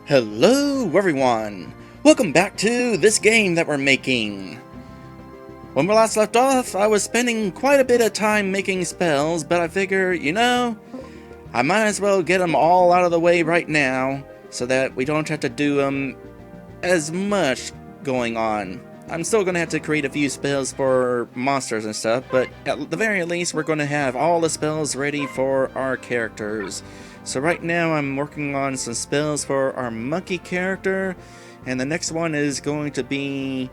Hello everyone! Welcome back to this game that we're making! When we last left off, I was spending quite a bit of time making spells, but I figure, I might as well get them all out of the way right now, so that we don't have to do them as much going on. I'm still going to have to create a few spells for monsters and stuff, but at the very least we're going to have all the spells ready for our characters. So right now I'm working on some spells for our monkey character, and the next one is going to be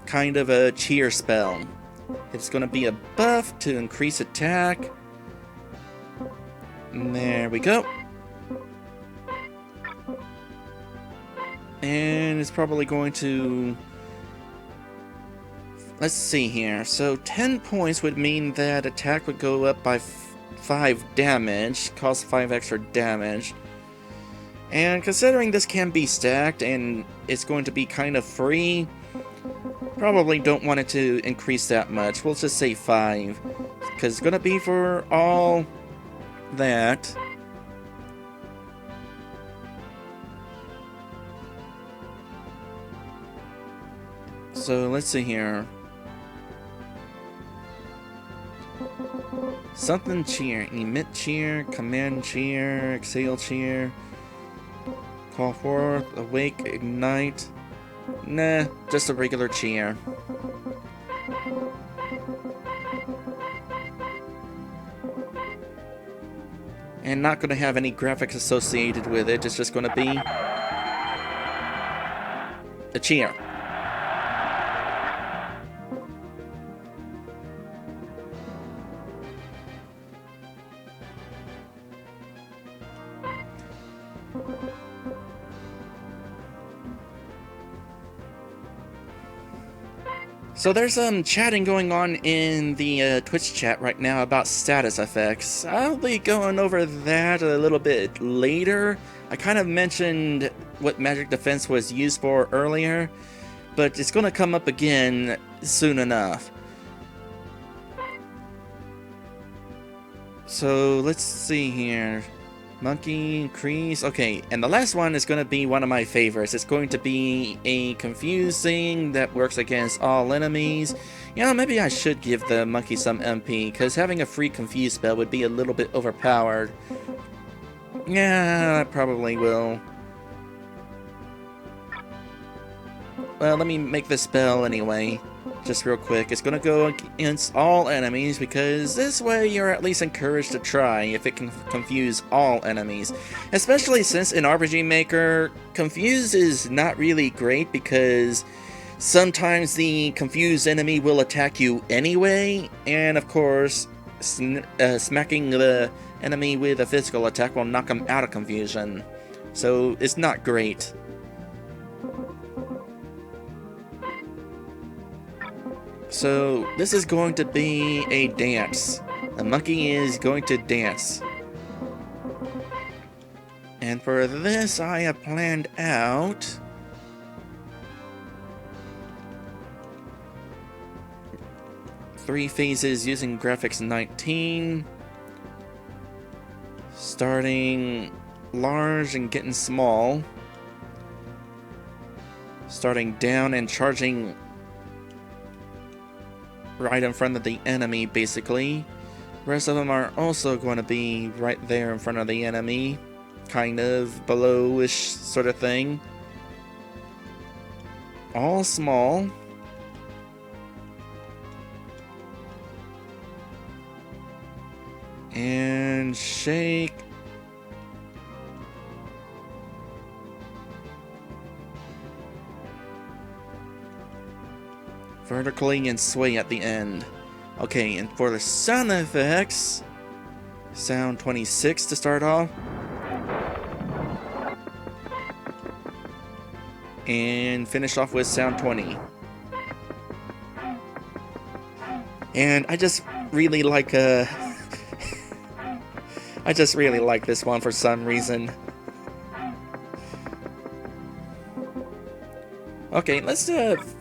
kind of a cheer spell. It's going to be a buff to increase attack. And there we go. And it's probably going to... Let's see here. So 10 points would mean that attack would go up by 5 damage, cost 5 extra damage. And considering this can be stacked and it's going to be kind of free, probably don't want it to increase that much. We'll just say 5, because it's going to be for all that. So let's see here. Something cheer, emit cheer, command cheer, exhale cheer, call forth, awake, ignite. Nah, just a regular cheer. And not going to have any graphics associated with it, it's just going to be a cheer. So there's some chatting going on in the Twitch chat right now about status effects. I'll be going over that a little bit later. I kind of mentioned what magic defense was used for earlier, but it's going to come up again soon enough. So let's see here. Monkey, increase. Okay, and the last one is going to be one of my favorites. It's going to be a confusing that works against all enemies. Maybe I should give the monkey some MP, because having a free confuse spell would be a little bit overpowered. Yeah, I probably will. Well, let me make the spell anyway. Just real quick, it's gonna go against all enemies, because this way you're at least encouraged to try if it can confuse all enemies. Especially since in RPG Maker, confuse is not really great, because sometimes the confused enemy will attack you anyway, and of course, smacking the enemy with a physical attack will knock them out of confusion. So it's not great. So, this is going to be a dance. The monkey is going to dance. And for this, I have planned out... three phases using graphics 19. Starting large and getting small. Starting down and charging right in front of the enemy, basically. The rest of them are also going to be right there in front of the enemy, kind of below-ish sort of thing. All small. And shake. Vertically and sway at the end. Okay, and for the sound effects, sound 26 to start off. And finish off with sound 20. And I just really like I just really like this one for some reason. Okay, let's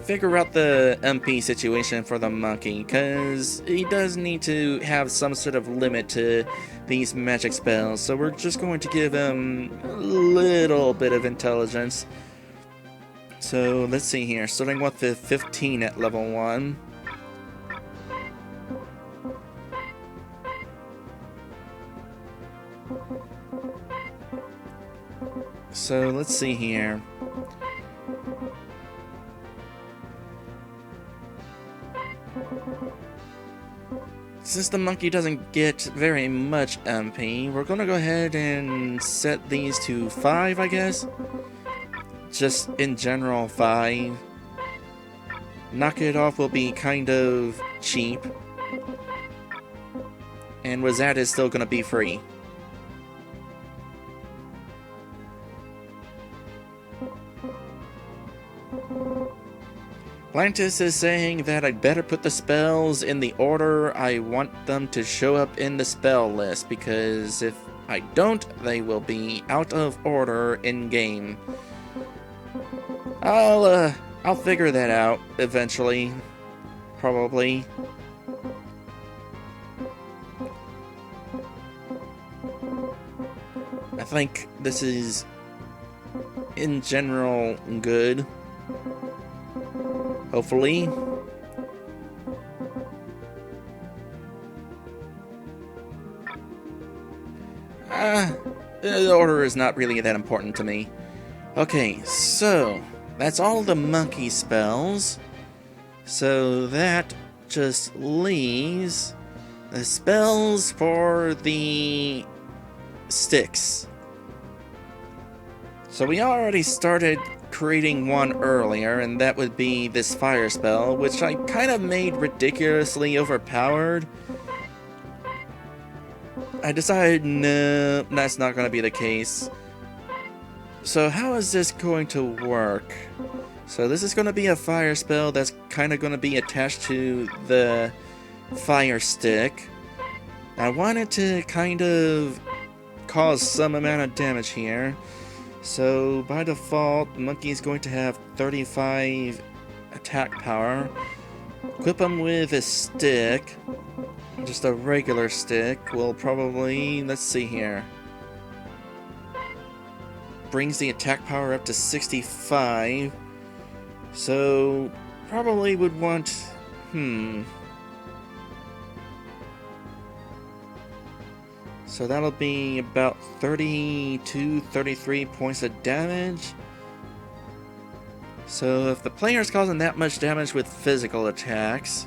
figure out the MP situation for the monkey, because he does need to have some sort of limit to these magic spells, so we're just going to give him a little bit of intelligence. So let's see here, starting with the 15 at level 1. So let's see here. Since the monkey doesn't get very much MP, we're gonna go ahead and set these to 5, I guess. Just in general, 5. Knock it off will be kind of cheap. And Wazat is still gonna be free. Plantis is saying that I'd better put the spells in the order I want them to show up in the spell list, because if I don't, they will be out of order in-game. I'll figure that out eventually. Probably. I think this is, in general, good. Hopefully. The order is not really that important to me. Okay, so that's all the monkey spells. So that just leaves the spells for the sticks. So we already started creating one earlier, and that would be this fire spell, which I kind of made ridiculously overpowered. I decided, no, that's not going to be the case. So how is this going to work? So this is going to be a fire spell that's kind of going to be attached to the fire stick. I wanted to kind of cause some amount of damage here. So by default, the monkey is going to have 35 attack power. Equip him with a stick. Just a regular stick will probably, let's see here. Brings the attack power up to 65. So probably would want, So that'll be about 32, 33 points of damage. So if the player's causing that much damage with physical attacks,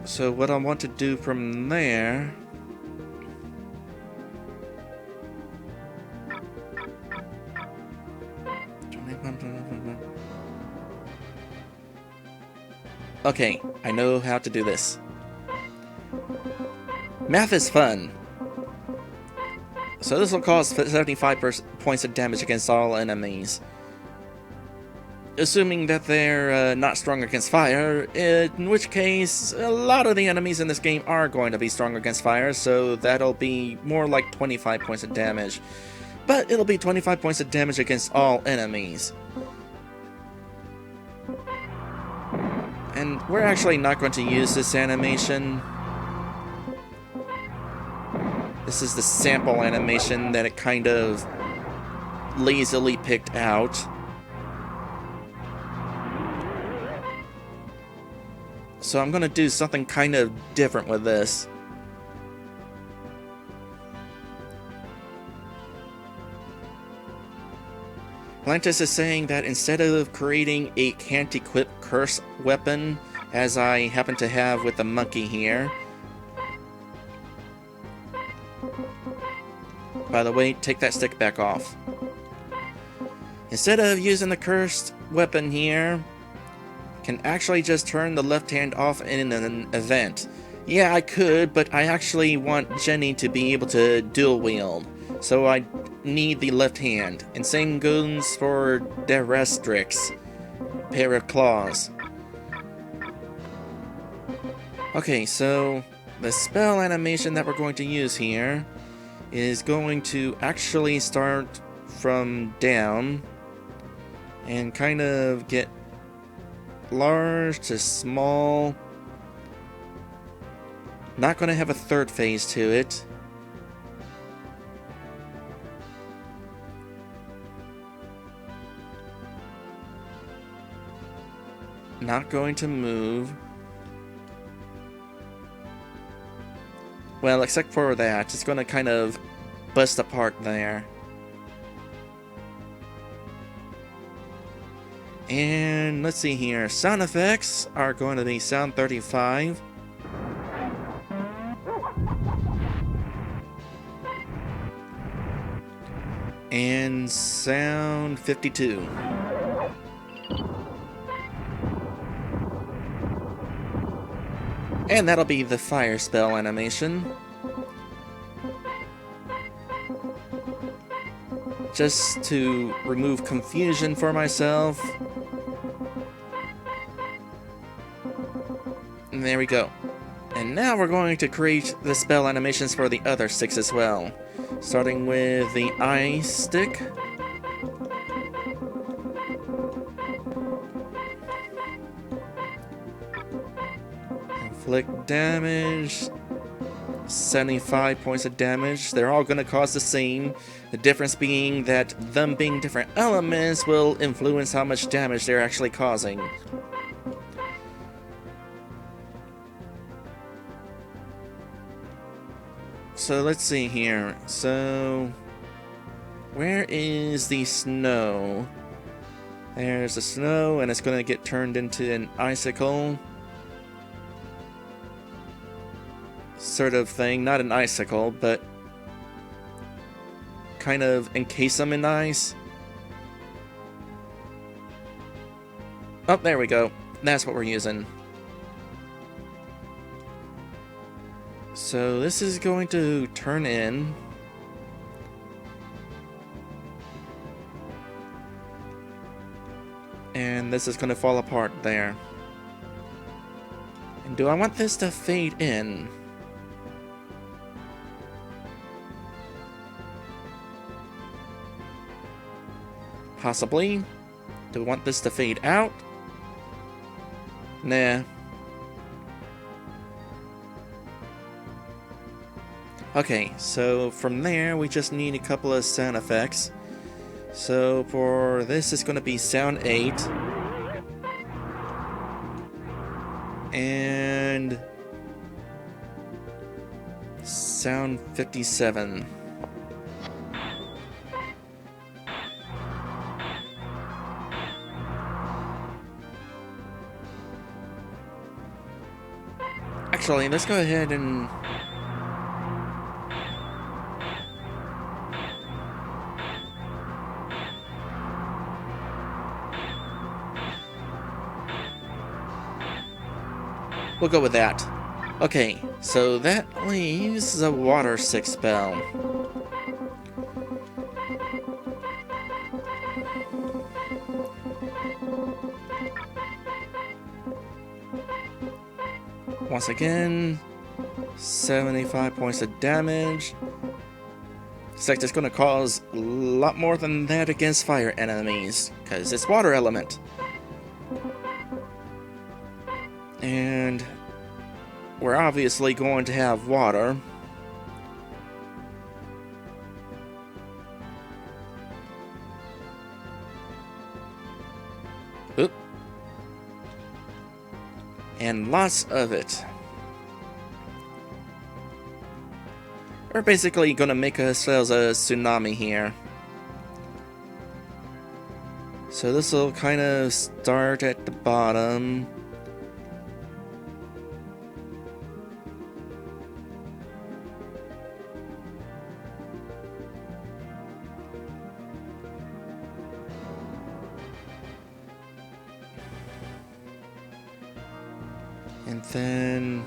so what I want to do from there, okay, I know how to do this. Math is fun. So this will cause 75 points of damage against all enemies. Assuming that they're not strong against fire, in which case a lot of the enemies in this game are going to be strong against fire, so that'll be more like 25 points of damage. But it'll be 25 points of damage against all enemies. And we're actually not going to use this animation. This is the sample animation that it kind of lazily picked out. So I'm going to do something kind of different with this. Atlantis is saying that instead of creating a can't equip curse weapon, as I happen to have with the monkey here. By the way, take that stick back off. Instead of using the cursed weapon here, can actually just turn the left hand off in an event. Yeah, I could, but I actually want Jenny to be able to dual wield, so I need the left hand. And same goes for Derestrix, pair of claws. Okay, so the spell animation that we're going to use here is going to actually start from down and kind of get large to small. Not going to have a third phase to it. Not going to move. Well, except for that, it's going to kind of bust apart there. And let's see here. Sound effects are going to be sound 35. And sound 52. And that'll be the fire spell animation. Just to remove confusion for myself. And there we go. And now we're going to create the spell animations for the other 6 as well. Starting with the ice stick. Inflict damage. 75 points of damage. They're all going to cause the same. The difference being that them being different elements will influence how much damage they're actually causing. So let's see here. So where is the snow? There's the snow, and it's going to get turned into an icicle sort of thing. Not an icicle, but kind of encase them in ice. Oh, there we go. That's what we're using. So this is going to turn in. And this is going to fall apart there. And do I want this to fade in? Possibly. Do we want this to fade out? Nah. Okay, so from there we just need a couple of sound effects. So for this it's going to be sound 8 and sound 57. Actually, let's go ahead and we'll go with that. Okay, so that leaves a water 6 spell. Once again, 75 points of damage. It's like it's going to cause a lot more than that against fire enemies, because it's water element. And we're obviously going to have water. Oop. And lots of it. We're basically going to make ourselves a tsunami here. So this will kind of start at the bottom. And then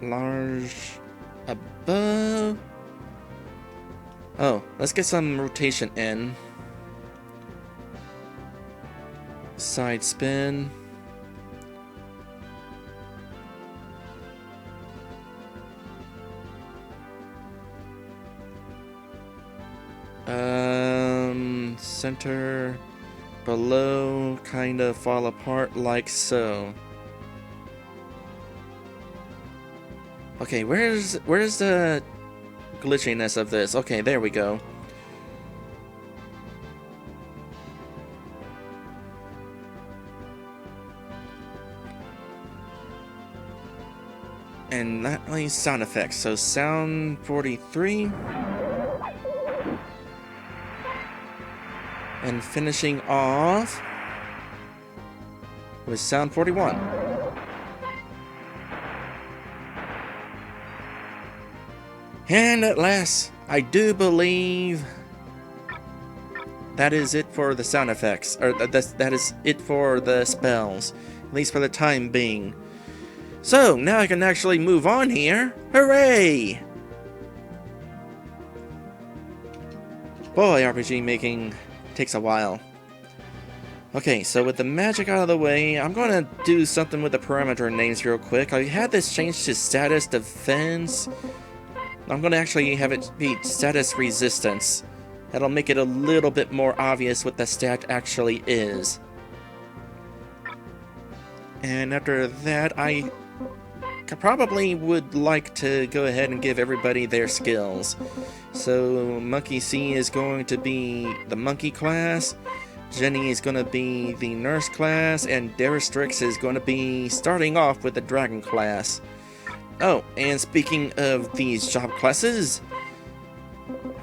large above. Oh, let's get some rotation in. Side spin. center, below, kind of fall apart like so. Okay, where's the glitchiness of this? Okay, there we go. And that leaves sound effects. So sound 43. And finishing off with sound 41. And at last, I do believe that is it for the sound effects, or that is it for the spells, at least for the time being. So, now I can actually move on here. Hooray! Boy, RPG making takes a while. Okay, so with the magic out of the way, I'm going to do something with the parameter names real quick. I had this changed to status defense. I'm going to actually have it be status resistance. That'll make it a little bit more obvious what the stat actually is. And after that, I probably would like to go ahead and give everybody their skills. So Monkey C is going to be the monkey class, Jenny is going to be the nurse class, and Daristrix is going to be starting off with the dragon class. Oh, and speaking of these job classes,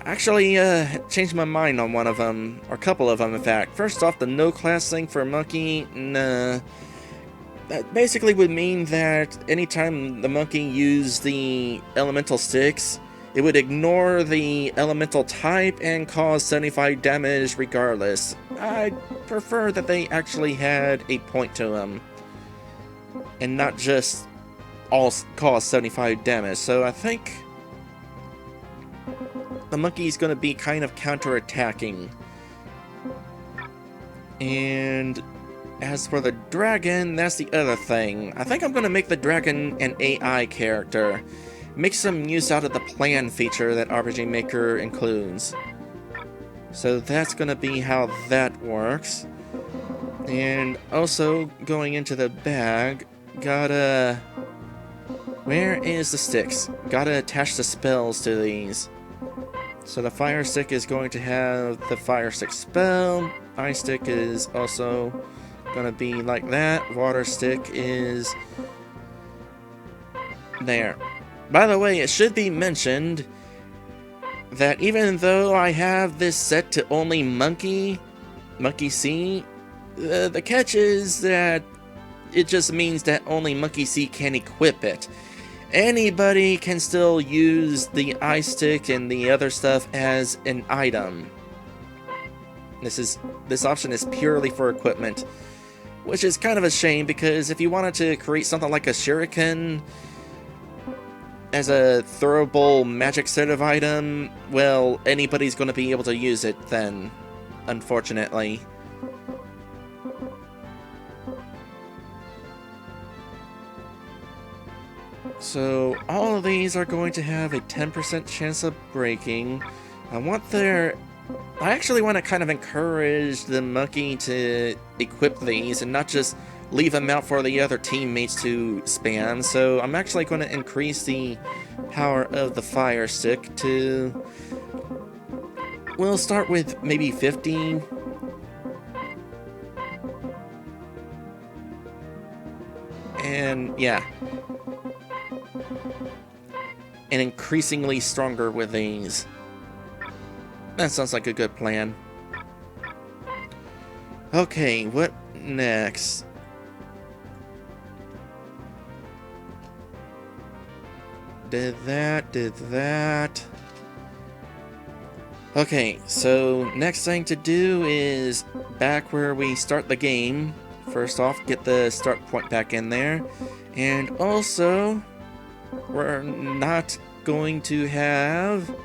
actually changed my mind on one of them, or a couple of them in fact. First off, the no class thing for monkey, nah. That basically would mean that anytime the monkey used the elemental sticks, it would ignore the elemental type and cause 75 damage regardless. I prefer that they actually had a point to them, and not just all cause 75 damage. So I think the monkey's going to be kind of counter-attacking. And as for the dragon, that's the other thing. I think I'm going to make the dragon an AI character. Make some use out of the plan feature that RPG Maker includes. So that's going to be how that works. And also, going into the bag, gotta... Where is the sticks? Gotta attach the spells to these. So the fire stick is going to have the fire stick spell. Ice stick is also gonna be like that. Water stick is there. By the way, it should be mentioned that even though I have this set to only Monkey C, the catch is that it just means that only Monkey C can equip it. Anybody can still use the ice stick and the other stuff as an item. This option is purely for equipment, which is kind of a shame, because if you wanted to create something like a shuriken as a throwable magic set of item, well, anybody's going to be able to use it then, unfortunately. So all of these are going to have a 10% chance of breaking. I actually want to kind of encourage the monkey to equip these and not just leave them out for the other teammates to spam. So I'm actually going to increase the power of the fire stick to... We'll start with maybe 50. And yeah. And increasingly stronger with these. That sounds like a good plan. Okay, what next? Did that. Okay, so next thing to do is back where we start the game. First off, get the start point back in there. And also, we're not going to have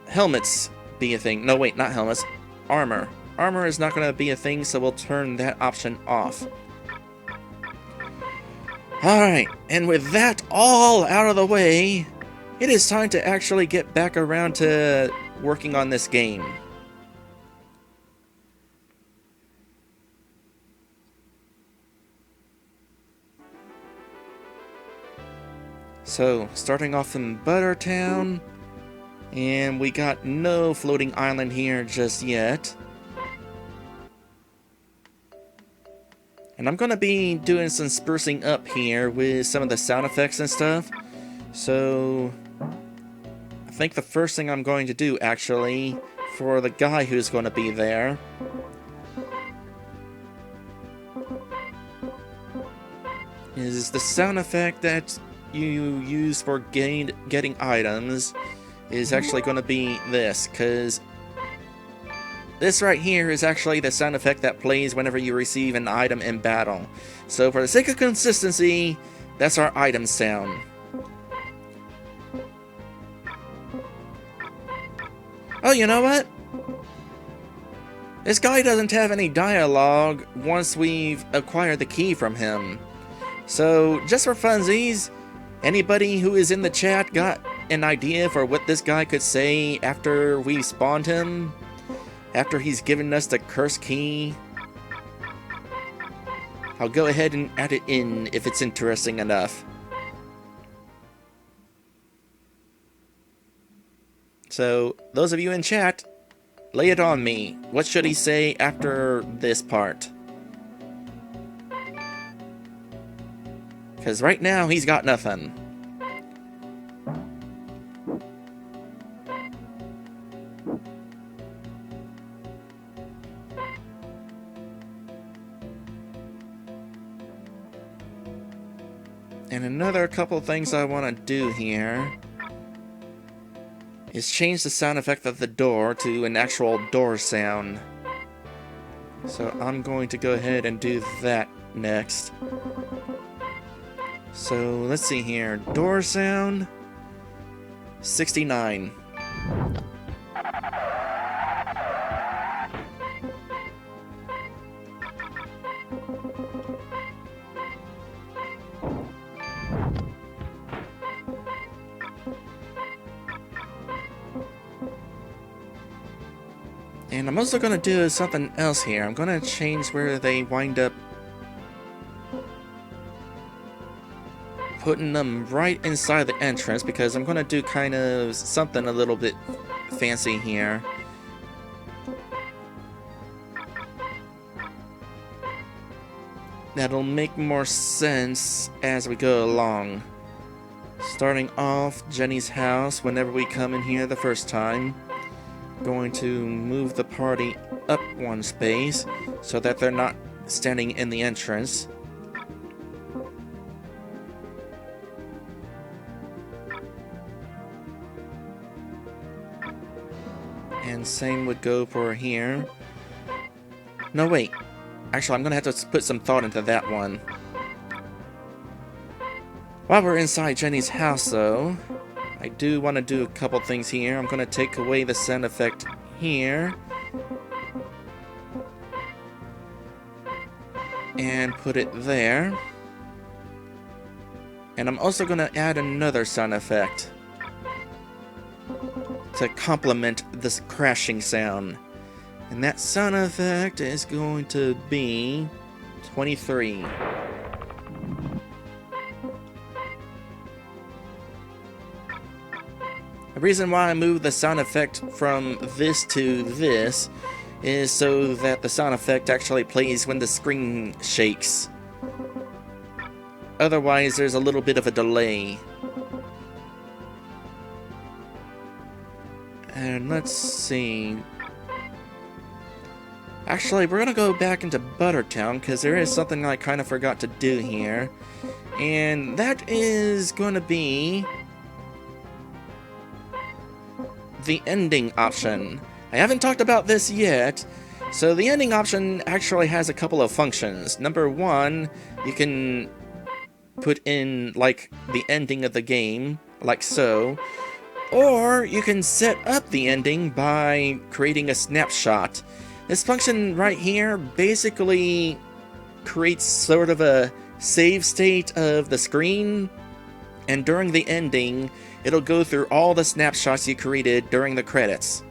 helmets be a thing. No, wait, not helmets. Armor. Armor is not going to be a thing, so we'll turn that option off. Alright, and with that all out of the way, it is time to actually get back around to working on this game. So, starting off in Buttertown, and we got no floating island here just yet. And I'm gonna be doing some sprucing up here with some of the sound effects and stuff. So, I think the first thing I'm going to do, actually, for the guy who's going to be there, is the sound effect that you use for getting items is actually going to be this, because this right here is actually the sound effect that plays whenever you receive an item in battle. So for the sake of consistency, that's our item sound. Oh, you know what? This guy doesn't have any dialogue once we've acquired the key from him. So, just for funsies, anybody who is in the chat got an idea for what this guy could say after we spawned him? After he's given us the curse key? I'll go ahead and add it in if it's interesting enough. So, those of you in chat, lay it on me. What should he say after this part? Because right now, he's got nothing. And another couple things I want to do here is change the sound effect of the door to an actual door sound. So I'm going to go ahead and do that next. So let's see here. Door sound 69. And I'm also going to do something else here. I'm going to change where they wind up putting them right inside the entrance, because I'm going to do kind of something a little bit fancy here. That'll make more sense as we go along. Starting off Jenny's house whenever we come in here the first time. Going to move the party up one space so that they're not standing in the entrance. And same would go for here. No, wait. Actually, I'm going to have to put some thought into that one. While we're inside Jenny's house, though, I do want to do a couple things here. I'm going to take away the sound effect here. And put it there. And I'm also going to add another sound effect to complement this crashing sound. And that sound effect is going to be 23. The reason why I moved the sound effect from this to this is so that the sound effect actually plays when the screen shakes. Otherwise, there's a little bit of a delay. And let's see. Actually, we're gonna go back into Buttertown because there is something I kind of forgot to do here. And that is going to be the ending option. I haven't talked about this yet. So the ending option actually has a couple of functions. Number one, you can put in like the ending of the game, like so. Or you can set up the ending by creating a snapshot. This function right here basically creates sort of a save state of the screen, and during the ending, it'll go through all the snapshots you created during the credits.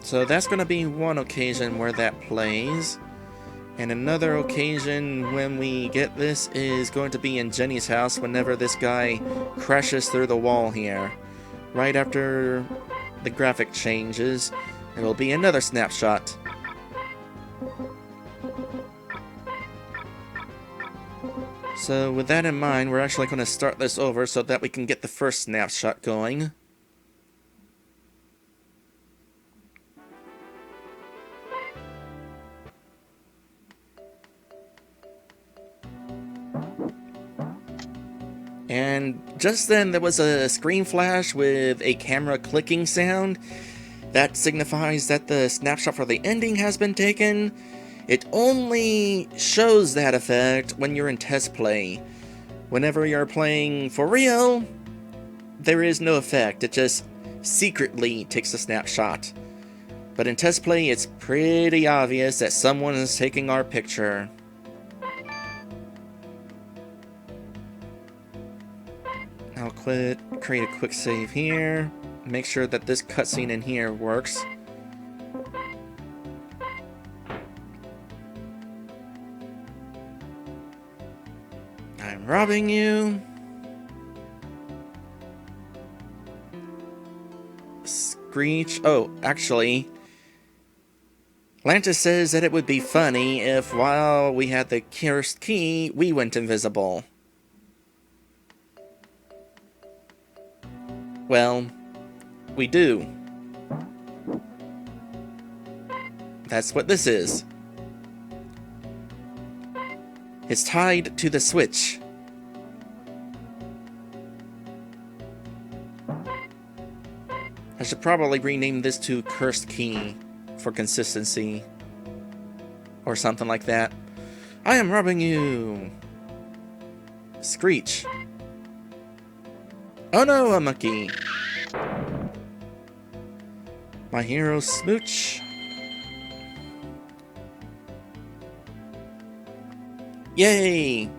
So that's going to be one occasion where that plays. And another occasion when we get this is going to be in Jenny's house whenever this guy crashes through the wall here. Right after the graphic changes, it will be another snapshot. So with that in mind, we're actually going to start this over so that we can get the first snapshot going. And just then there was a screen flash with a camera clicking sound. That signifies that the snapshot for the ending has been taken. It only shows that effect when you're in test play. Whenever you're playing for real, there is no effect. It just secretly takes a snapshot. But in test play, it's pretty obvious that someone is taking our picture. I'll create a quick save here. Make sure that this cutscene in here works. I'm robbing you. Screech. Oh, actually, Lantis says that it would be funny if while we had the cursed key, we went invisible. Well, we do. That's what this is. It's tied to the switch. I should probably rename this to Cursed Key for consistency. Or something like that. I am robbing you! Screech. Oh no, a monkey! My hero Smooch. Yay!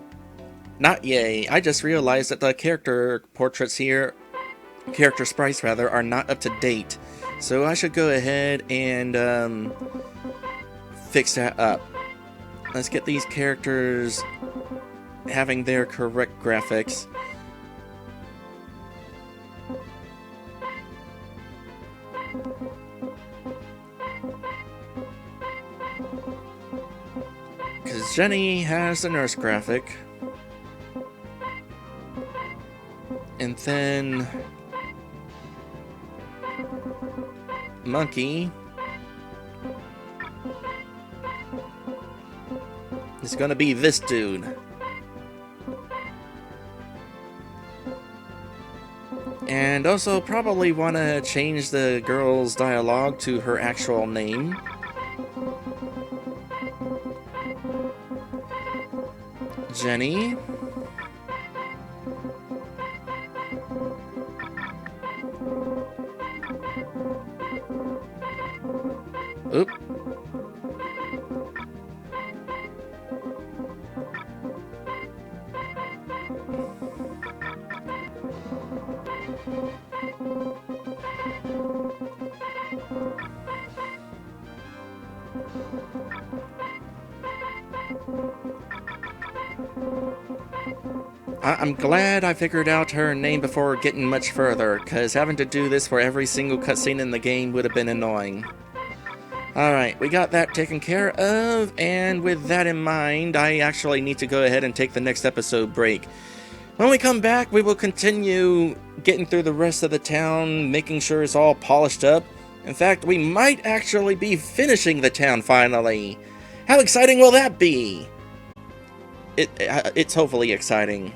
Not yay. I just realized that the character portraits here, character sprites rather, are not up to date. So I should go ahead and fix that up. Let's get these characters having their correct graphics. Because Jenny has the nurse graphic. And then Monkey is gonna be this dude. And also probably want to change the girl's dialogue to her actual name. Jenny. Oop. I'm glad I figured out her name before getting much further, because having to do this for every single cutscene in the game would have been annoying. Alright, we got that taken care of, and with that in mind, I actually need to go ahead and take the next episode break. When we come back, we will continue getting through the rest of the town, making sure it's all polished up. In fact, we might actually be finishing the town finally. How exciting will that be? It's hopefully exciting.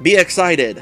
Be excited!